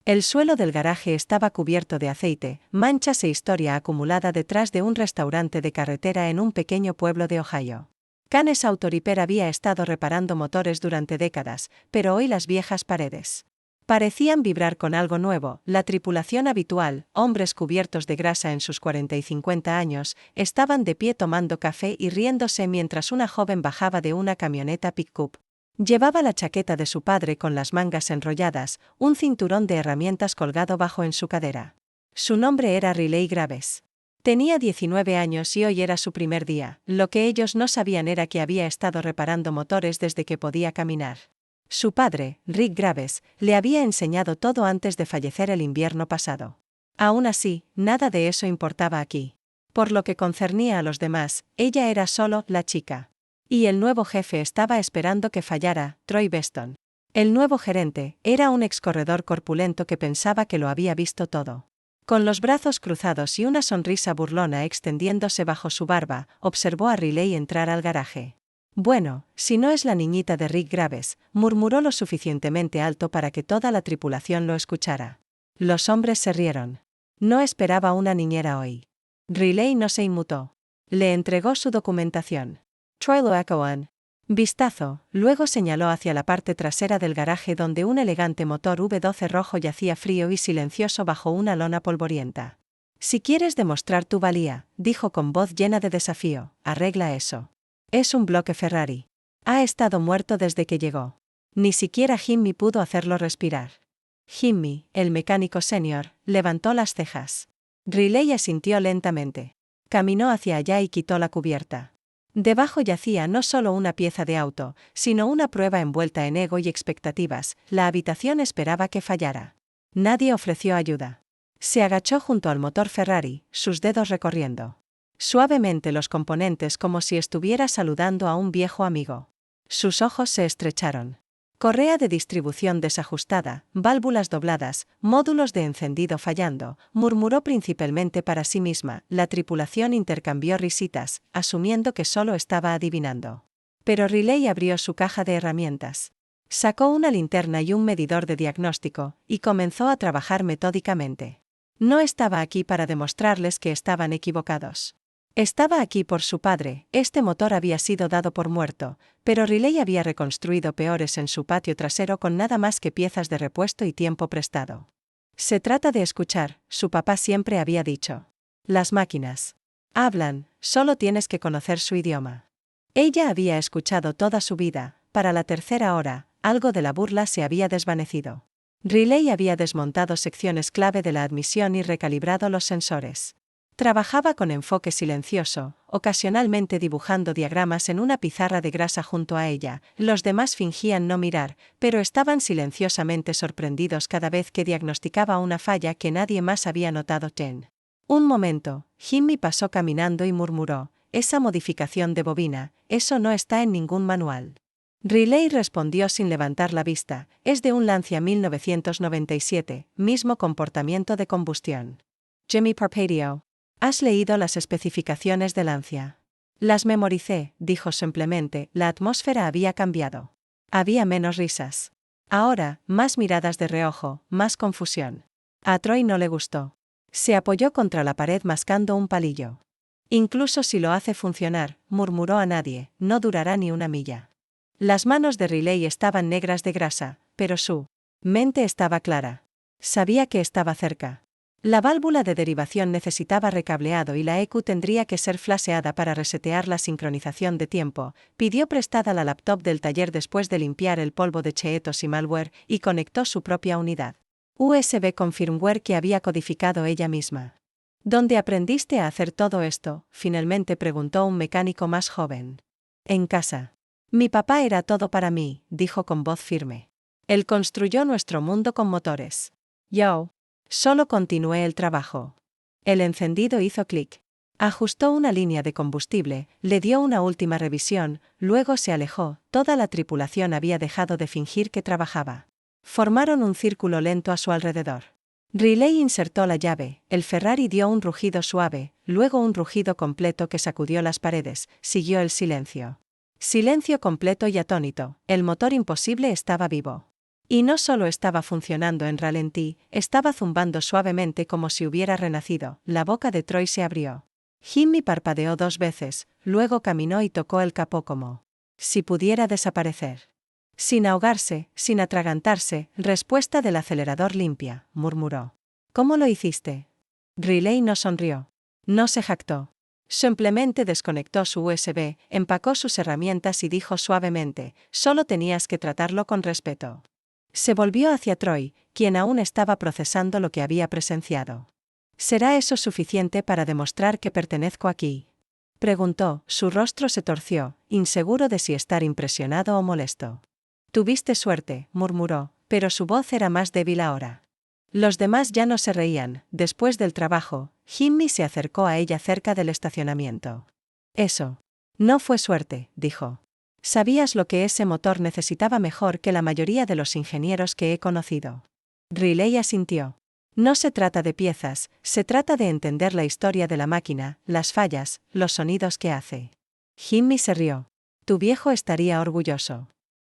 El suelo del garaje estaba cubierto de aceite, manchas e historia acumulada detrás de un restaurante de carretera en un pequeño pueblo de Ohio. Canes Auto Repair había estado reparando motores durante décadas, pero hoy las viejas paredes parecían vibrar con algo nuevo. La tripulación habitual, hombres cubiertos de grasa en sus 40 y 50 años, estaban de pie tomando café y riéndose mientras una joven bajaba de una camioneta pick-up. Llevaba la chaqueta de su padre con las mangas enrolladas, un cinturón de herramientas colgado bajo en su cadera. Su nombre era Riley Graves. Tenía 19 años y hoy era su primer día. Lo que ellos no sabían era que había estado reparando motores desde que podía caminar. Su padre, Rick Graves, le había enseñado todo antes de fallecer el invierno pasado. Aún así, nada de eso importaba aquí. Por lo que concernía a los demás, ella era solo la chica. Y el nuevo jefe estaba esperando que fallara, Troy Beston. El nuevo gerente era un excorredor corpulento que pensaba que lo había visto todo. Con los brazos cruzados y una sonrisa burlona extendiéndose bajo su barba, observó a Riley entrar al garaje. Bueno, si no es la niñita de Rick Graves, murmuró lo suficientemente alto para que toda la tripulación lo escuchara. Los hombres se rieron. No esperaba una niñera hoy. Riley no se inmutó. Le entregó su documentación. Troy lo echoan. Vistazo, luego señaló hacia la parte trasera del garaje donde un elegante motor V12 rojo yacía frío y silencioso bajo una lona polvorienta. Si quieres demostrar tu valía, dijo con voz llena de desafío, arregla eso. Es un bloque Ferrari. Ha estado muerto desde que llegó. Ni siquiera Jimmy pudo hacerlo respirar. Jimmy, el mecánico senior, levantó las cejas. Riley asintió lentamente. Caminó hacia allá y quitó la cubierta. Debajo yacía no solo una pieza de auto, sino una prueba envuelta en ego y expectativas. La habitación esperaba que fallara. Nadie ofreció ayuda. Se agachó junto al motor Ferrari, sus dedos recorriendo suavemente los componentes como si estuviera saludando a un viejo amigo. Sus ojos se estrecharon. Correa de distribución desajustada, válvulas dobladas, módulos de encendido fallando, murmuró principalmente para sí misma. La tripulación intercambió risitas, asumiendo que solo estaba adivinando. Pero Riley abrió su caja de herramientas. Sacó una linterna y un medidor de diagnóstico, y comenzó a trabajar metódicamente. No estaba aquí para demostrarles que estaban equivocados. Estaba aquí por su padre. Este motor había sido dado por muerto, pero Riley había reconstruido peores en su patio trasero con nada más que piezas de repuesto y tiempo prestado. Se trata de escuchar, su papá siempre había dicho. Las máquinas hablan, solo tienes que conocer su idioma. Ella había escuchado toda su vida. Para la tercera hora, algo de la burla se había desvanecido. Riley había desmontado secciones clave de la admisión y recalibrado los sensores. Trabajaba con enfoque silencioso, ocasionalmente dibujando diagramas en una pizarra de grasa junto a ella. Los demás fingían no mirar, pero estaban silenciosamente sorprendidos cada vez que diagnosticaba una falla que nadie más había notado. Un momento, Jimmy pasó caminando y murmuró, esa modificación de bobina, eso no está en ningún manual. Riley respondió sin levantar la vista, es de un Lancia 1997, mismo comportamiento de combustión. Jimmy Parpadio. ¿Has leído las especificaciones de Lancia? Las memoricé, dijo simplemente. La atmósfera había cambiado. Había menos risas. Ahora, más miradas de reojo, más confusión. A Troy no le gustó. Se apoyó contra la pared mascando un palillo. Incluso si lo hace funcionar, murmuró a nadie, no durará ni una milla. Las manos de Riley estaban negras de grasa, pero su mente estaba clara. Sabía que estaba cerca. La válvula de derivación necesitaba recableado y la EQ tendría que ser flasheada para resetear la sincronización de tiempo. Pidió prestada la laptop del taller después de limpiar el polvo de cheetos y malware y conectó su propia unidad USB con firmware que había codificado ella misma. ¿Dónde aprendiste a hacer todo esto?, finalmente preguntó un mecánico más joven. En casa. Mi papá era todo para mí, dijo con voz firme. Él construyó nuestro mundo con motores. Yo solo continué el trabajo. El encendido hizo clic. Ajustó una línea de combustible, le dio una última revisión, luego se alejó. Toda la tripulación había dejado de fingir que trabajaba. Formaron un círculo lento a su alrededor. Riley insertó la llave, el Ferrari dio un rugido suave, luego un rugido completo que sacudió las paredes, siguió el silencio. Silencio completo y atónito, el motor imposible estaba vivo. Y no solo estaba funcionando en ralentí, estaba zumbando suavemente como si hubiera renacido. La boca de Troy se abrió. Jimmy parpadeó 2 veces, luego caminó y tocó el capó como si pudiera desaparecer. Sin ahogarse, sin atragantarse, respuesta del acelerador limpia, murmuró. ¿Cómo lo hiciste? Riley no sonrió. No se jactó. Simplemente desconectó su USB, empacó sus herramientas y dijo suavemente, solo tenías que tratarlo con respeto. Se volvió hacia Troy, quien aún estaba procesando lo que había presenciado. ¿Será eso suficiente para demostrar que pertenezco aquí?, preguntó. Su rostro se torció, inseguro de si estar impresionado o molesto. Tuviste suerte, murmuró, pero su voz era más débil ahora. Los demás ya no se reían. Después del trabajo, Jimmy se acercó a ella cerca del estacionamiento. Eso no fue suerte, dijo. Sabías lo que ese motor necesitaba mejor que la mayoría de los ingenieros que he conocido. Riley asintió. No se trata de piezas, se trata de entender la historia de la máquina, las fallas, los sonidos que hace. Jimmy se rió. Tu viejo estaría orgulloso.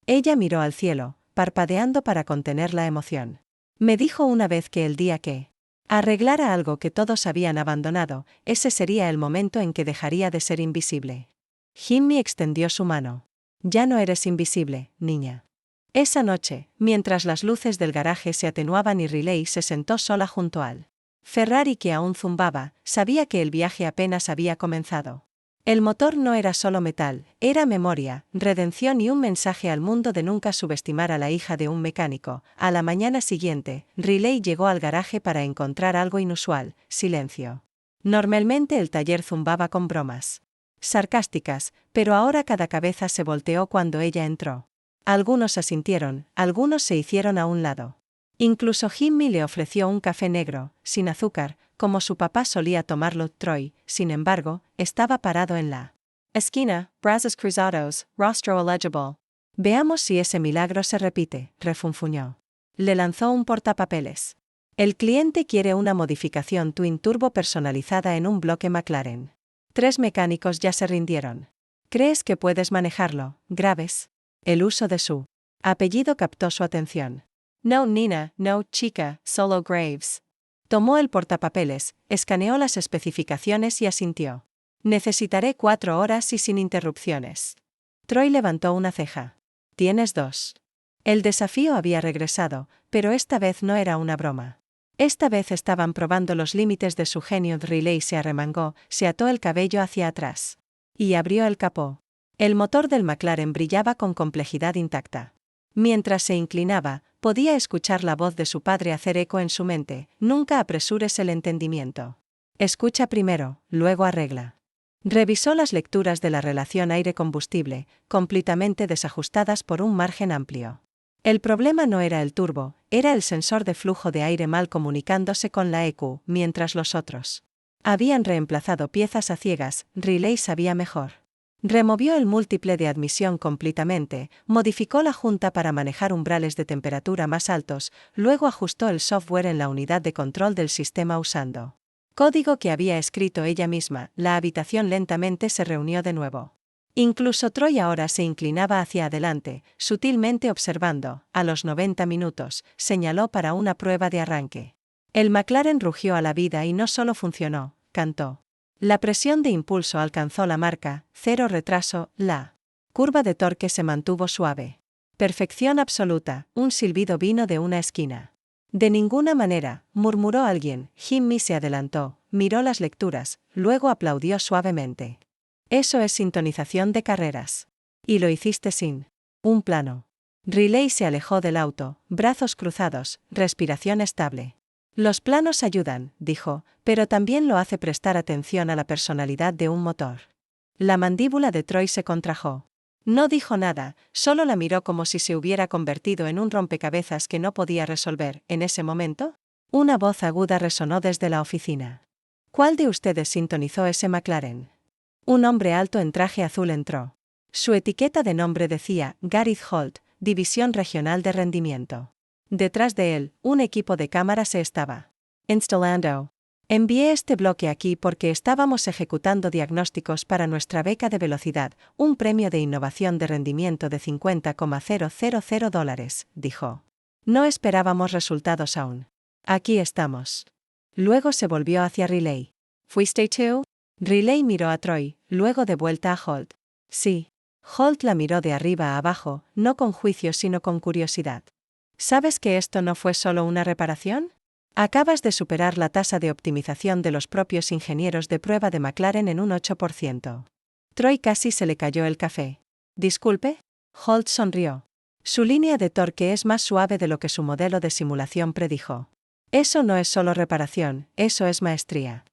Ella miró al cielo, parpadeando para contener la emoción. Me dijo una vez que el día que arreglara algo que todos habían abandonado, ese sería el momento en que dejaría de ser invisible. Jimmy extendió su mano. Ya no eres invisible, niña. Esa noche, mientras las luces del garaje se atenuaban y Riley se sentó sola junto al Ferrari que aún zumbaba, sabía que el viaje apenas había comenzado. El motor no era solo metal, era memoria, redención y un mensaje al mundo de nunca subestimar a la hija de un mecánico. A la mañana siguiente, Riley llegó al garaje para encontrar algo inusual: silencio. Normalmente el taller zumbaba con bromas sarcásticas, pero ahora cada cabeza se volteó cuando ella entró. Algunos asintieron, algunos se hicieron a un lado. Incluso Jimmy le ofreció un café negro, sin azúcar, como su papá solía tomarlo. Troy, sin embargo, estaba parado en la esquina, brazos cruzados, rostro illegible. Veamos si ese milagro se repite, refunfuñó. Le lanzó un portapapeles. El cliente quiere una modificación Twin Turbo personalizada en un bloque McLaren. 3 mecánicos ya se rindieron. ¿Crees que puedes manejarlo, Graves? El uso de su apellido captó su atención. No, Nina, no, chica, solo Graves. Tomó el portapapeles, escaneó las especificaciones y asintió. Necesitaré 4 horas y sin interrupciones. Troy levantó una ceja. Tienes 2. El desafío había regresado, pero esta vez no era una broma. Esta vez estaban probando los límites de su genio. Riley se arremangó, se ató el cabello hacia atrás y abrió el capó. El motor del McLaren brillaba con complejidad intacta. Mientras se inclinaba, podía escuchar la voz de su padre hacer eco en su mente: nunca apresures el entendimiento. Escucha primero, luego arregla. Revisó las lecturas de la relación aire-combustible, completamente desajustadas por un margen amplio. El problema no era el turbo, era el sensor de flujo de aire mal comunicándose con la EQ, mientras los otros habían reemplazado piezas a ciegas. Riley sabía mejor. Removió el múltiple de admisión completamente, modificó la junta para manejar umbrales de temperatura más altos, luego ajustó el software en la unidad de control del sistema usando código que había escrito ella misma. La habitación lentamente se reunió de nuevo. Incluso Troy ahora se inclinaba hacia adelante, sutilmente observando. A los 90 minutos, señaló para una prueba de arranque. El McLaren rugió a la vida y no solo funcionó, cantó. La presión de impulso alcanzó la marca, 0 retraso. La curva de torque se mantuvo suave. Perfección absoluta. Un silbido vino de una esquina. De ninguna manera, murmuró alguien. Jimmy se adelantó, miró las lecturas, luego aplaudió suavemente. Eso es sintonización de carreras. Y lo hiciste sin un plano. Riley se alejó del auto, brazos cruzados, respiración estable. Los planos ayudan, dijo, pero también lo hace prestar atención a la personalidad de un motor. La mandíbula de Troy se contrajo. No dijo nada, solo la miró como si se hubiera convertido en un rompecabezas que no podía resolver. En ese momento, una voz aguda resonó desde la oficina. ¿Cuál de ustedes sintonizó ese McLaren? Un hombre alto en traje azul entró. Su etiqueta de nombre decía Gareth Holt, División Regional de Rendimiento. Detrás de él, un equipo de cámara se estaba instalando. Envié este bloque aquí porque estábamos ejecutando diagnósticos para nuestra beca de velocidad, un premio de innovación de rendimiento de $50,000, dijo. No esperábamos resultados aún. Aquí estamos. Luego se volvió hacia Riley. ¿Fuiste tú? Riley miró a Troy, luego de vuelta a Holt. Sí. Holt la miró de arriba a abajo, no con juicio sino con curiosidad. ¿Sabes que esto no fue solo una reparación? Acabas de superar la tasa de optimización de los propios ingenieros de prueba de McLaren en un 8%. Troy casi se le cayó el café. ¿Disculpe? Holt sonrió. Su línea de torque es más suave de lo que su modelo de simulación predijo. Eso no es solo reparación, eso es maestría.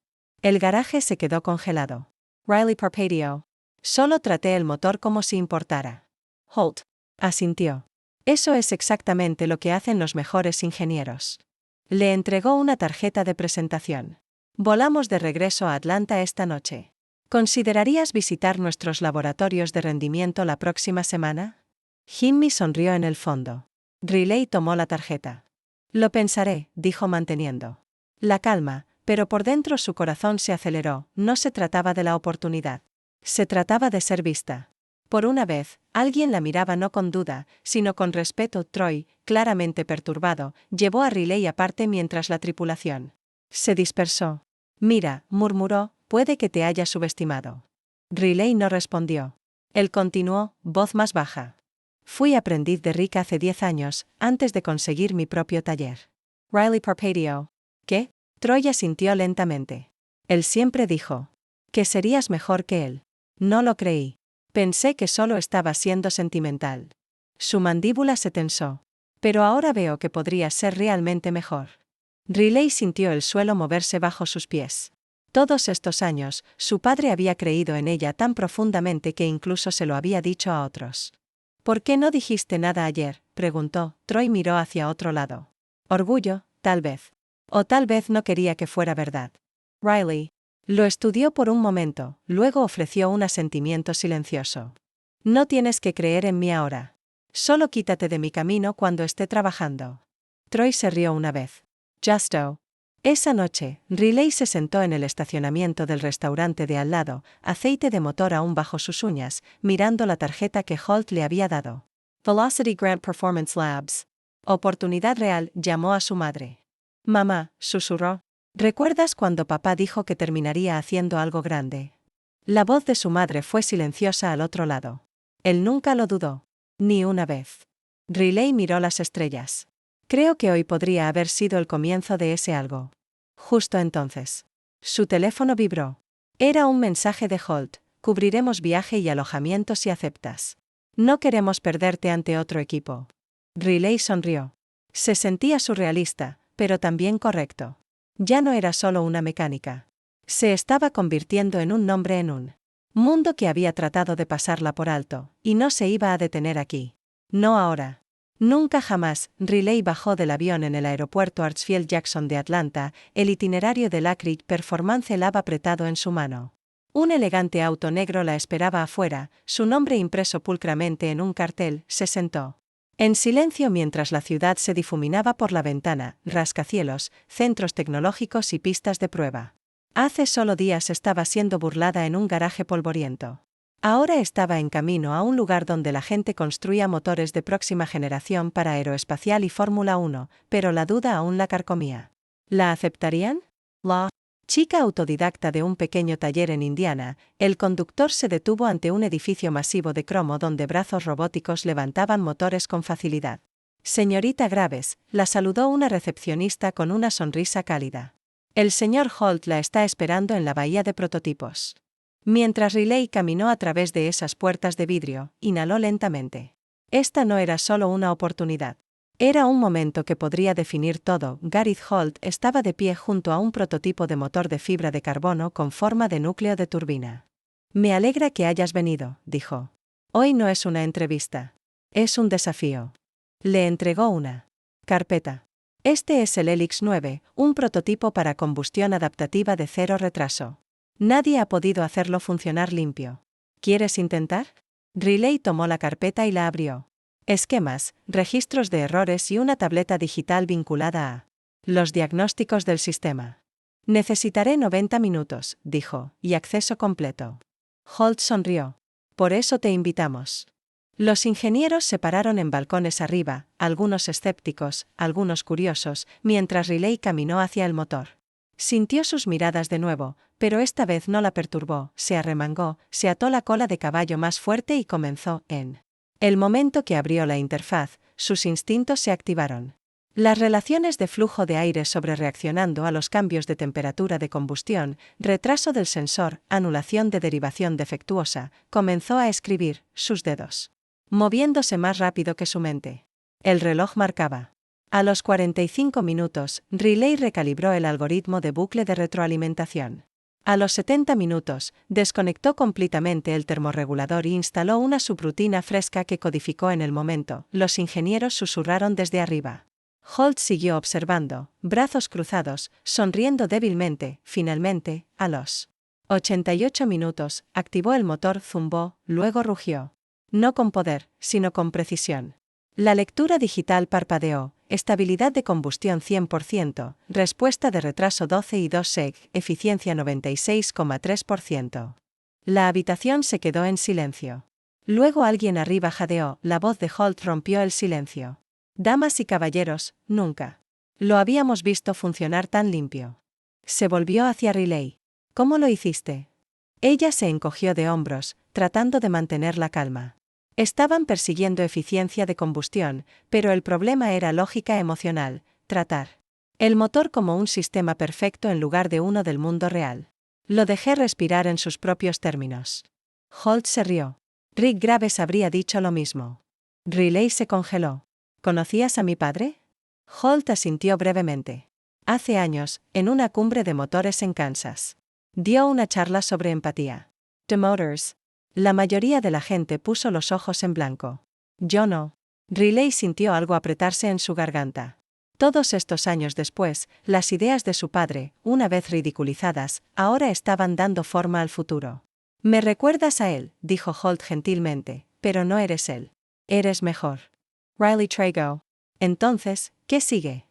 El garaje se quedó congelado. Riley parpadeó. Solo traté el motor como si importara. Holt asintió. Eso es exactamente lo que hacen los mejores ingenieros. Le entregó una tarjeta de presentación. Volamos de regreso a Atlanta esta noche. ¿Considerarías visitar nuestros laboratorios de rendimiento la próxima semana? Jimmy sonrió en el fondo. Riley tomó la tarjeta. Lo pensaré, dijo manteniendo la calma, pero por dentro su corazón se aceleró. No se trataba de la oportunidad. Se trataba de ser vista. Por una vez, alguien la miraba no con duda, sino con respeto. Troy, claramente perturbado, llevó a Riley aparte mientras la tripulación se dispersó. Mira, murmuró, puede que te haya subestimado. Riley no respondió. Él continuó, voz más baja. Fui aprendiz de Rick hace 10 años, antes de conseguir mi propio taller. Riley parpadeó. ¿Qué? Troy asintió lentamente. Él siempre dijo que serías mejor que él. No lo creí. Pensé que solo estaba siendo sentimental. Su mandíbula se tensó. Pero ahora veo que podría ser realmente mejor. Riley sintió el suelo moverse bajo sus pies. Todos estos años, su padre había creído en ella tan profundamente que incluso se lo había dicho a otros. ¿Por qué no dijiste nada ayer?, preguntó. Troy miró hacia otro lado. Orgullo, tal vez. O tal vez no quería que fuera verdad. Riley lo estudió por un momento, luego ofreció un asentimiento silencioso. No tienes que creer en mí ahora. Solo quítate de mi camino cuando esté trabajando. Troy se rió una vez. Justo. Esa noche, Riley se sentó en el estacionamiento del restaurante de al lado, aceite de motor aún bajo sus uñas, mirando la tarjeta que Holt le había dado. Velocity Grant Performance Labs. Oportunidad real, llamó a su madre. Mamá, susurró. ¿Recuerdas cuando papá dijo que terminaría haciendo algo grande? La voz de su madre fue silenciosa al otro lado. Él nunca lo dudó. Ni una vez. Riley miró las estrellas. Creo que hoy podría haber sido el comienzo de ese algo. Justo entonces. Su teléfono vibró. Era un mensaje de Holt. Cubriremos viaje y alojamiento si aceptas. No queremos perderte ante otro equipo. Riley sonrió. Se sentía surrealista, pero también correcto. Ya no era solo una mecánica. Se estaba convirtiendo en un nombre en un mundo que había tratado de pasarla por alto, y no se iba a detener aquí. No ahora. Nunca jamás. Riley bajó del avión en el aeropuerto Hartsfield-Jackson de Atlanta, el itinerario del Acrid Performance Lab apretado en su mano. Un elegante auto negro la esperaba afuera, su nombre impreso pulcramente en un cartel. Se sentó en silencio mientras la ciudad se difuminaba por la ventana, rascacielos, centros tecnológicos y pistas de prueba. Hace solo días estaba siendo burlada en un garaje polvoriento. Ahora estaba en camino a un lugar donde la gente construía motores de próxima generación para aeroespacial y Fórmula 1, pero la duda aún la carcomía. ¿La aceptarían? La chica autodidacta de un pequeño taller en Indiana, el conductor se detuvo ante un edificio masivo de cromo donde brazos robóticos levantaban motores con facilidad. Señorita Graves, la saludó una recepcionista con una sonrisa cálida. El señor Holt la está esperando en la bahía de prototipos. Mientras Riley caminó a través de esas puertas de vidrio, inhaló lentamente. Esta no era solo una oportunidad. Era un momento que podría definir todo. Gareth Holt estaba de pie junto a un prototipo de motor de fibra de carbono con forma de núcleo de turbina. Me alegra que hayas venido, dijo. Hoy no es una entrevista. Es un desafío. Le entregó una carpeta. Este es el Helix 9, un prototipo para combustión adaptativa de cero retraso. Nadie ha podido hacerlo funcionar limpio. ¿Quieres intentar? Riley tomó la carpeta y la abrió. Esquemas, registros de errores y una tableta digital vinculada a los diagnósticos del sistema. Necesitaré 90 minutos, dijo, y acceso completo. Holt sonrió. Por eso te invitamos. Los ingenieros se pararon en balcones arriba, algunos escépticos, algunos curiosos, mientras Riley caminó hacia el motor. Sintió sus miradas de nuevo, pero esta vez no la perturbó, se arremangó, se ató la cola de caballo más fuerte y comenzó en. El momento que abrió la interfaz, sus instintos se activaron. Las relaciones de flujo de aire sobrereaccionando a los cambios de temperatura de combustión, retraso del sensor, anulación de derivación defectuosa, comenzó a escribir, sus dedos moviéndose más rápido que su mente. El reloj marcaba. A los 45 minutos, Riley recalibró el algoritmo de bucle de retroalimentación. A los 70 minutos, desconectó completamente el termorregulador y instaló una subrutina fresca que codificó en el momento. Los ingenieros susurraron desde arriba. Holt siguió observando, brazos cruzados, sonriendo débilmente. Finalmente, a los 88 minutos, activó el motor, zumbó, luego rugió. No con poder, sino con precisión. La lectura digital parpadeó, estabilidad de combustión 100%, respuesta de retraso 12,2 seg, eficiencia 96,3%. La habitación se quedó en silencio. Luego alguien arriba jadeó, la voz de Holt rompió el silencio. Damas y caballeros, nunca lo habíamos visto funcionar tan limpio. Se volvió hacia Riley. ¿Cómo lo hiciste? Ella se encogió de hombros, tratando de mantener la calma. Estaban persiguiendo eficiencia de combustión, pero el problema era lógica emocional, tratar el motor como un sistema perfecto en lugar de uno del mundo real. Lo dejé respirar en sus propios términos. Holt se rió. Rick Graves habría dicho lo mismo. Riley se congeló. ¿Conocías a mi padre? Holt asintió brevemente. Hace años, en una cumbre de motores en Kansas. Dio una charla sobre empatía. The Motors. La mayoría de la gente puso los ojos en blanco. Yo no. Riley sintió algo apretarse en su garganta. Todos estos años después, las ideas de su padre, una vez ridiculizadas, ahora estaban dando forma al futuro. Me recuerdas a él, dijo Holt gentilmente, pero no eres él. Eres mejor. Riley Trago. Entonces, ¿qué sigue?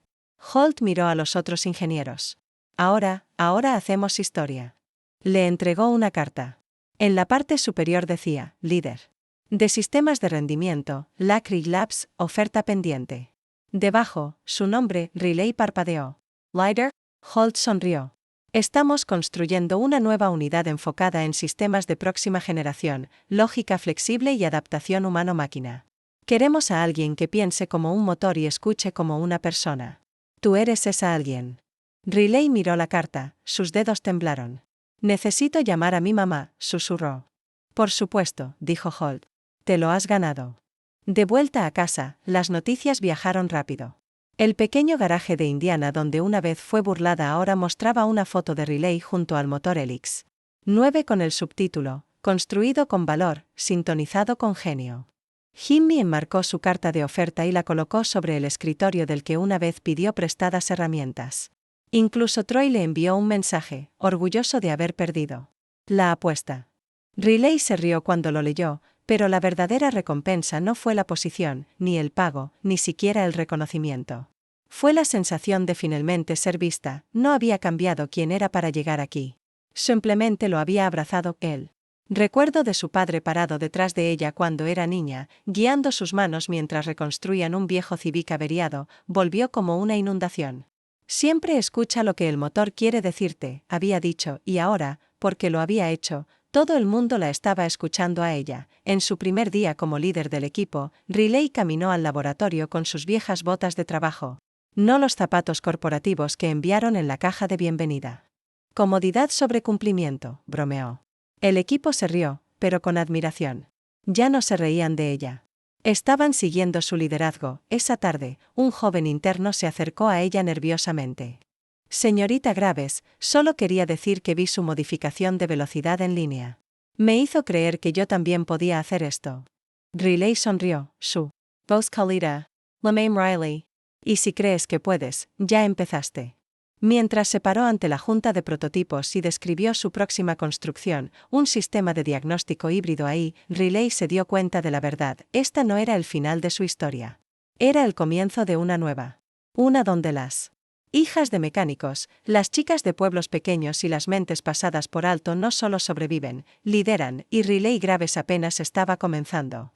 Holt miró a los otros ingenieros. Ahora hacemos historia. Le entregó una carta. En la parte superior decía, líder de sistemas de rendimiento, Lacry Labs, oferta pendiente. Debajo, su nombre, Riley parpadeó. Líder, Holt sonrió. Estamos construyendo una nueva unidad enfocada en sistemas de próxima generación, lógica flexible y adaptación humano-máquina. Queremos a alguien que piense como un motor y escuche como una persona. Tú eres esa alguien. Riley miró la carta, sus dedos temblaron. Necesito llamar a mi mamá, susurró. Por supuesto, dijo Holt. Te lo has ganado. De vuelta a casa, las noticias viajaron rápido. El pequeño garaje de Indiana donde una vez fue burlada ahora mostraba una foto de Riley junto al motor Helix 9 con el subtítulo, construido con valor, sintonizado con genio. Jimmy enmarcó su carta de oferta y la colocó sobre el escritorio del que una vez pidió prestadas herramientas. Incluso Troy le envió un mensaje, orgulloso de haber perdido la apuesta. Riley se rió cuando lo leyó, pero la verdadera recompensa no fue la posición, ni el pago, ni siquiera el reconocimiento. Fue la sensación de finalmente ser vista. No había cambiado quién era para llegar aquí. Simplemente lo había abrazado él. Recuerdo de su padre parado detrás de ella cuando era niña, guiando sus manos mientras reconstruían un viejo Civic averiado, volvió como una inundación. Siempre escucha lo que el motor quiere decirte, había dicho, y ahora, porque lo había hecho, todo el mundo la estaba escuchando a ella. En su primer día como líder del equipo, Riley caminó al laboratorio con sus viejas botas de trabajo. No los zapatos corporativos que enviaron en la caja de bienvenida. Comodidad sobre cumplimiento, bromeó. El equipo se rió, pero con admiración. Ya no se reían de ella. Estaban siguiendo su liderazgo. Esa tarde, un joven interno se acercó a ella nerviosamente. Señorita Graves, solo quería decir que vi su modificación de velocidad en línea. Me hizo creer que yo también podía hacer esto. Riley sonrió, su voz cálida. Lamaine Riley. Y si crees que puedes, ya empezaste. Mientras se paró ante la junta de prototipos y describió su próxima construcción, un sistema de diagnóstico híbrido ahí, Riley se dio cuenta de la verdad. Esta no era el final de su historia. Era el comienzo de una nueva. Una donde las hijas de mecánicos, las chicas de pueblos pequeños y las mentes pasadas por alto no solo sobreviven, lideran, y Riley Graves apenas estaba comenzando.